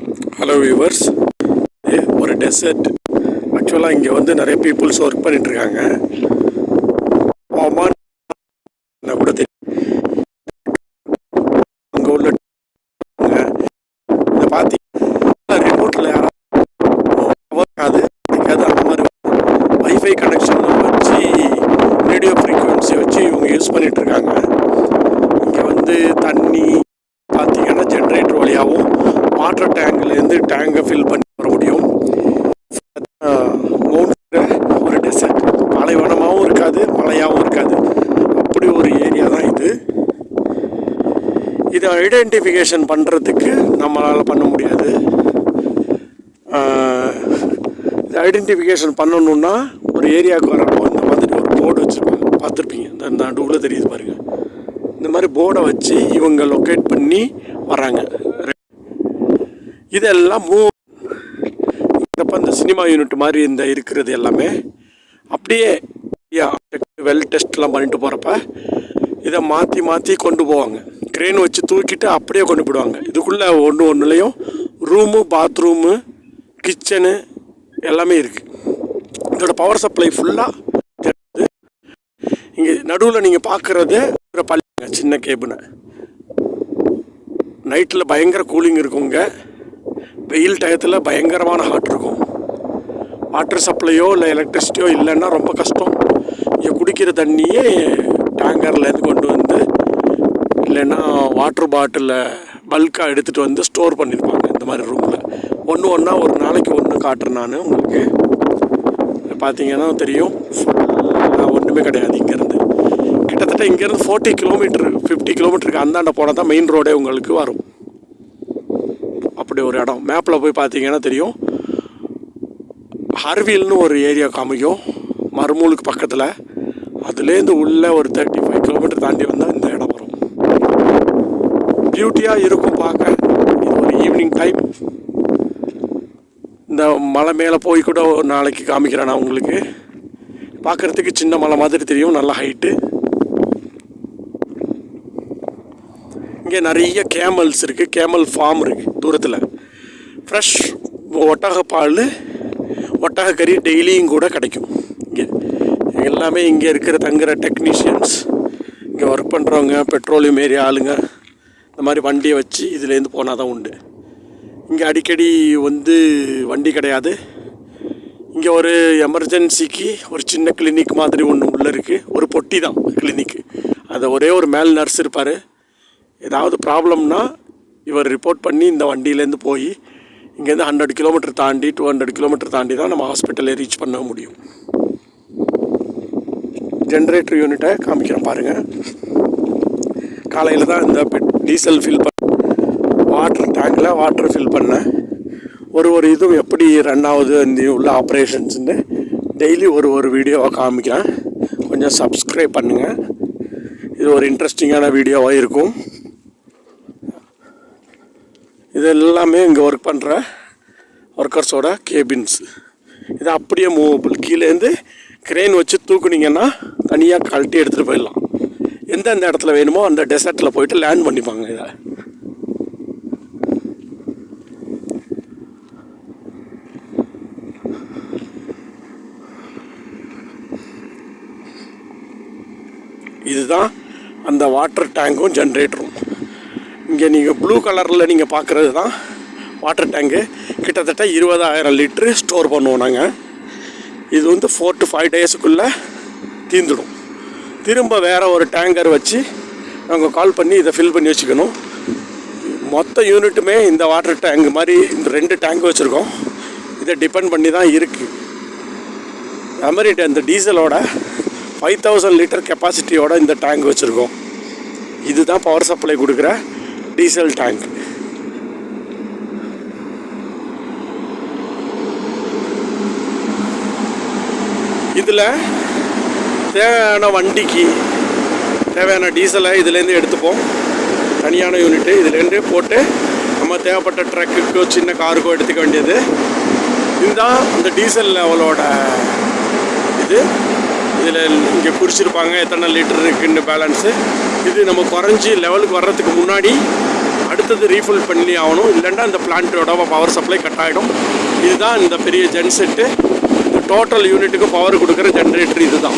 Hello viewers, ஒரு dessert. ஆக்சுவலாக இங்கே வந்து நிறைய பீப்புள்ஸ் ஒர்க் பண்ணிட்டுருக்காங்க. ஒமான் கூட தெரியும். அங்கே உள்ள இதை பார்த்தீங்கன்னா ரிமோட்டில் யாராவது அந்த மாதிரி வைஃபை கனெக்ஷன்லாம் வச்சு ரேடியோ ஃப்ரீக்குவென்சி வச்சு இவங்க யூஸ் பண்ணிகிட்ருக்காங்க. இங்கே வந்து தண்ணி பார்த்தீங்கன்னா ஜென்ரேட்டர் வழியாகவும் வாட்டர் டேங்க்லேருந்து டேங்கை ஃபில் பண்ணி வர முடியும். ஒரு டெசர்ட், பாலைவனமாகவும் இருக்காது, மழையாகவும் இருக்காது, அப்படி ஒரு ஏரியா தான் இது. இதை ஐடென்டிஃபிகேஷன் பண்ணுறதுக்கு நம்மளால் பண்ண முடியாது. இதை ஐடென்டிஃபிகேஷன் பண்ணணுன்னா ஒரு ஏரியாவுக்கு வரப்போ இந்த மாதிரி ஒரு போர்டு வச்சுருப்பாங்க, பார்த்துருப்பீங்க. இந்த நடுவில் தெரியுது பாருங்கள். இந்த மாதிரி போர்டை வச்சு இவங்க லொக்கேட் பண்ணி வராங்க. இதெல்லாம் இப்போ இந்த சினிமா யூனிட் மாதிரி இந்த இருக்கிறது எல்லாமே அப்படியே வெல் டெஸ்ட்லாம் பண்ணிட்டு போகிறப்ப இதை மாற்றி மாற்றி கொண்டு போவாங்க. க்ரெயின் வச்சு தூக்கிட்டு அப்படியே கொண்டு போயிடுவாங்க. இதுக்குள்ளே ஒன்றுலையும் ரூமு, பாத்ரூமு, கிச்சனு எல்லாமே இருக்குது. இதோட பவர் சப்ளை ஃபுல்லாக இங்கே நடுவில் நீங்கள் பார்க்குறது பள்ளிங்க, சின்ன கேபினை. நைட்டில் பயங்கர கூலிங் இருக்குங்க, வெயில் டயத்தில் பயங்கரமான ஹாட் இருக்கும். வாட்டர் சப்ளையோ இல்லை எலக்ட்ரிசிட்டியோ இல்லைன்னா ரொம்ப கஷ்டம். இங்கே குடிக்கிற தண்ணியே டேங்கர்லேருந்து கொண்டு வந்து இல்லைன்னா வாட்டர் பாட்டிலில் பல்காக எடுத்துகிட்டு வந்து ஸ்டோர் பண்ணியிருப்பாங்க இந்த மாதிரி ரூமில். ஒன்றா ஒரு நாளைக்கு ஒன்று காட்டுறேன் நான் உங்களுக்கு. பார்த்தீங்கன்னா தெரியும், ஒன்றுமே கிடையாது. இங்கேருந்து கிட்டத்தட்ட இங்கேருந்து 40 கிலோமீட்டர் 50 கிலோமீட்டருக்கு அந்தாண்ட போனால் தான் மெயின் ரோடே உங்களுக்கு வரும். அப்படி ஒரு இடம் மேப்பில் போய் பார்த்தீங்கன்னா தெரியும். ஹர்வீல்னு ஒரு ஏரியா காமிக்கும் மர்மூலுக்கு பக்கத்தில். அதுலேருந்து உள்ளே ஒரு 35 கிலோமீட்டர் தாண்டி வந்தால் இந்த இடம் வரும். பியூட்டியாக இருக்கும் பார்க்க. இது ஒரு ஈவினிங் டைம். இந்த மலை மேலே போய் கூட ஒரு நாளைக்கு காமிக்கிறேன் நான் உங்களுக்கு. பார்க்குறதுக்கு சின்ன மலை மாதிரி தெரியும், நல்ல ஹைட்டு. இங்கே நிறைய கேமல்ஸ் இருக்குது, கேமல் ஃபார்ம் இருக்குது தூரத்தில். ஃப்ரெஷ் ஒட்டகப்பால், ஒட்டகக்கறி டெய்லியும் கூட கிடைக்கும். இங்கே எல்லாமே இங்கே இருக்கிற தங்குற டெக்னீஷியன்ஸ், இங்கே ஒர்க் பண்ணுறவங்க, பெட்ரோலியம் ஏரியா ஆளுங்க இந்த மாதிரி வண்டியை வச்சு இதுலேருந்து போனால் தான் உண்டு. இங்கே அடிக்கடி வந்து வண்டி கிடையாது. இங்கே ஒரு எமர்ஜென்சிக்கு ஒரு சின்ன கிளினிக் மாதிரி ஒன்று உள்ளே இருக்குது. ஒரு பொட்டி தான் கிளினிக்கு. அதை ஒரே ஒரு மேல் நர்ஸ் இருப்பார். ஏதாவது ப்ராப்ளம்னா இவர் ரிப்போர்ட் பண்ணி இந்த வண்டியிலேருந்து போய் இங்கேருந்து 100 கிலோமீட்டர் தாண்டி 200 கிலோமீட்டர் தாண்டி தான் நம்ம ஹாஸ்பிட்டலை ரீச் பண்ண முடியும். ஜென்ரேட்டர் யூனிட்டை காமிக்கிறேன் பாருங்கள். காலையில் தான் இந்த டீசல் ஃபில் பண்ண வாட்டர் டேங்கில் வாட்டர் ஃபில் பண்ணேன். ஒரு இதுவும் எப்படி ரன் ஆகுது இந்த உள்ள ஆப்ரேஷன்ஸுன்னு டெய்லி ஒரு வீடியோவாக காமிக்கிறேன். கொஞ்சம் சப்ஸ்கிரைப் பண்ணுங்கள். இது ஒரு இன்ட்ரெஸ்டிங்கான வீடியோவாக இருக்கும். இது எல்லாமே இங்கே ஒர்க் பண்ணுற ஒர்க்கர்ஸோட கேபின்ஸ். இது அப்படியே மூவபிள். கீழேருந்து க்ரெயின் வச்சு தூக்குனீங்கன்னா தனியாக கழட்டி எடுத்துகிட்டு போயிடலாம். எந்தெந்த இடத்துல வேணுமோ அந்த டெசர்ட்டில் போயிட்டு லேண்ட் பண்ணிப்பாங்க. இதை இதுதான் அந்த வாட்டர் டேங்கும் ஜென்ரேட்டரும். இங்கே நீங்கள் ப்ளூ கலரில் நீங்கள் பார்க்குறது தான் வாட்டர் டேங்கு. கிட்டத்தட்ட 20,000 லிட்ரு ஸ்டோர் பண்ணுவோம் நாங்கள். இது வந்து 4 to 5 டேஸுக்குள்ளே தீர்ந்துடும். திரும்ப வேறு ஒரு டேங்கர் வச்சு நாங்கள் கால் பண்ணி இதை ஃபில் பண்ணி வச்சுக்கணும். மொத்த யூனிட்டுமே இந்த வாட்டர் டேங்க் மாதிரி இந்த 2 டேங்க் வச்சுருக்கோம். இதை டிபெண்ட் பண்ணி தான் இருக்குது. அது மாதிரி இந்த டீசலோட 5000 லிட்டர் கெப்பாசிட்டியோட இந்த டேங்க் வச்சுருக்கோம். இதுதான் பவர் சப்ளை கொடுக்குற டீசல் டேங்க். இதில் தேவையான வண்டிக்கு தேவையான டீசலை இதுலேருந்து எடுத்துப்போம். தனியான யூனிட்டு இதுலேருந்து போட்டு நம்ம தேவைப்பட்ட ட்ரக்குக்கோ சின்ன காருக்கோ எடுத்துக்க வேண்டியது. இதுதான் இந்த டீசல் லெவலோட இது. இதில் இங்கே குறிச்சிருப்பாங்க எத்தனை லிட்டர் இருக்குன்னு பேலன்ஸு. இது நம்ம குறைஞ்சி லெவலுக்கு வர்றதுக்கு முன்னாடி அடுத்தது ரீஃபில் பண்ணி ஆகணும், இல்லைன்னா இந்த பிளான்ட்டோட பவர் சப்ளை கட் ஆகிடும். இதுதான் இந்த பெரிய ஜென்செட்டு. இந்த டோட்டல் யூனிட்டுக்கு பவர் கொடுக்குற ஜென்ரேட்டர் இது தான்.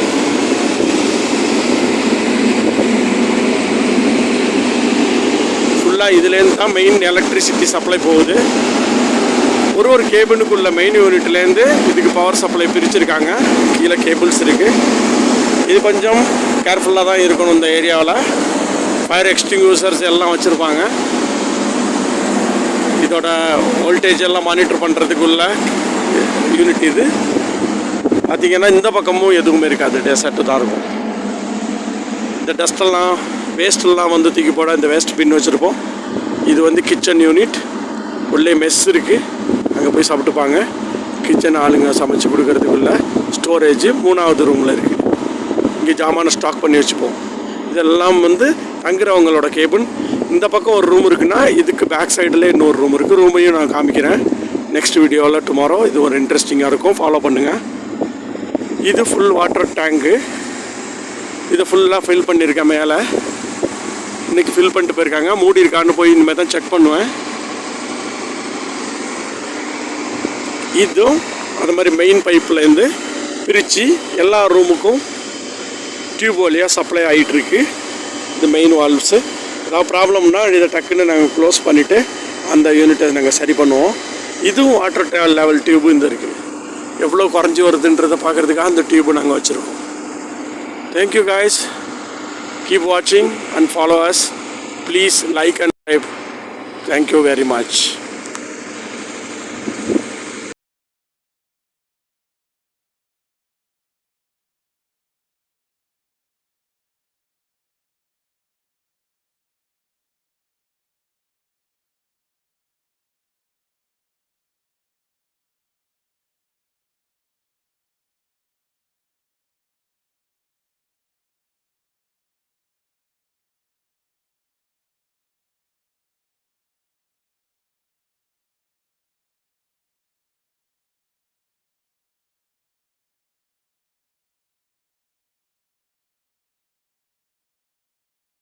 ஃபுல்லாக இதுலேருந்து தான் மெயின் எலக்ட்ரிசிட்டி சப்ளை போகுது. ஒரு கேபினுக்குள்ள மெயின் யூனிட்லேருந்து இதுக்கு பவர் சப்ளை பிரிச்சுருக்காங்க. கீழே கேபிள்ஸ் இருக்குது. இது கொஞ்சம் கேர்ஃபுல்லாக தான் இருக்கணும். இந்த ஏரியாவில் ஃபயர் எக்ஸ்டிங்யூசர்ஸ் எல்லாம் வச்சுருப்பாங்க. இதோட வோல்டேஜ் எல்லாம் மானிட்டர் பண்ணுறதுக்குள்ள யூனிட் இது. பார்த்திங்கன்னா இந்த பக்கமும் எதுவுமே இருக்காது, டெசர்ட்டு தான் இருக்கும். இந்த டஸ்டெல்லாம் வேஸ்ட்டெல்லாம் வந்து தூக்கி போட இந்த வேஸ்ட் பின் வச்சுருப்போம். இது வந்து கிச்சன் யூனிட். உள்ளே மெஸ் இருக்குது, அங்கே போய் சாப்பிட்டுப்பாங்க. கிச்சன் ஆளுங்க சமைச்சு கொடுக்கறதுக்குள்ள ஸ்டோரேஜ் 3வது ரூமில் இருக்குது. இங்கே ஜாமான ஸ்டாக் பண்ணி வச்சுப்போம். இதெல்லாம் வந்து தங்குறவங்களோட கேபின். இந்த பக்கம் ஒரு ரூம் இருக்குன்னா இதுக்கு பேக் சைடில் இன்னொரு ரூம் இருக்குது. ரூமையும் நான் காமிக்கிறேன் நெக்ஸ்ட் வீடியோவில் டுமாரோ. இது ஒரு இன்ட்ரெஸ்டிங்காக இருக்கும், ஃபாலோ பண்ணுங்கள். இது ஃபுல் வாட்டர் டேங்கு. இதை ஃபுல்லாக ஃபில் பண்ணியிருக்கேன். மேலே இன்றைக்கி ஃபில் பண்ணிட்டு போயிருக்காங்க. மூடி இருக்கான்னு போய் இனிமேல் தான் செக் பண்ணுவேன். இதுவும் அது மாதிரி மெயின் பைப்லேருந்து பிரித்து எல்லா ரூமுக்கும் டியூப் வழியாக சப்ளை ஆகிட்டுருக்கு. இது மெயின் வால்வ்ஸு. ஏதாவது ப்ராப்ளம்னா இதை டக்குன்னு நாங்கள் க்ளோஸ் பண்ணிவிட்டு அந்த யூனிட்டை நாங்கள் சரி பண்ணுவோம். இதுவும் வாட்டர் லெவல் டியூபு இந்த இருக்குது. எவ்வளோ குறைஞ்சி வருதுன்றதை பார்க்குறதுக்காக அந்த டியூபு நாங்கள் வச்சுருக்கோம். Thank you guys. Keep watching and follow us. Please like and subscribe. Thank you very much.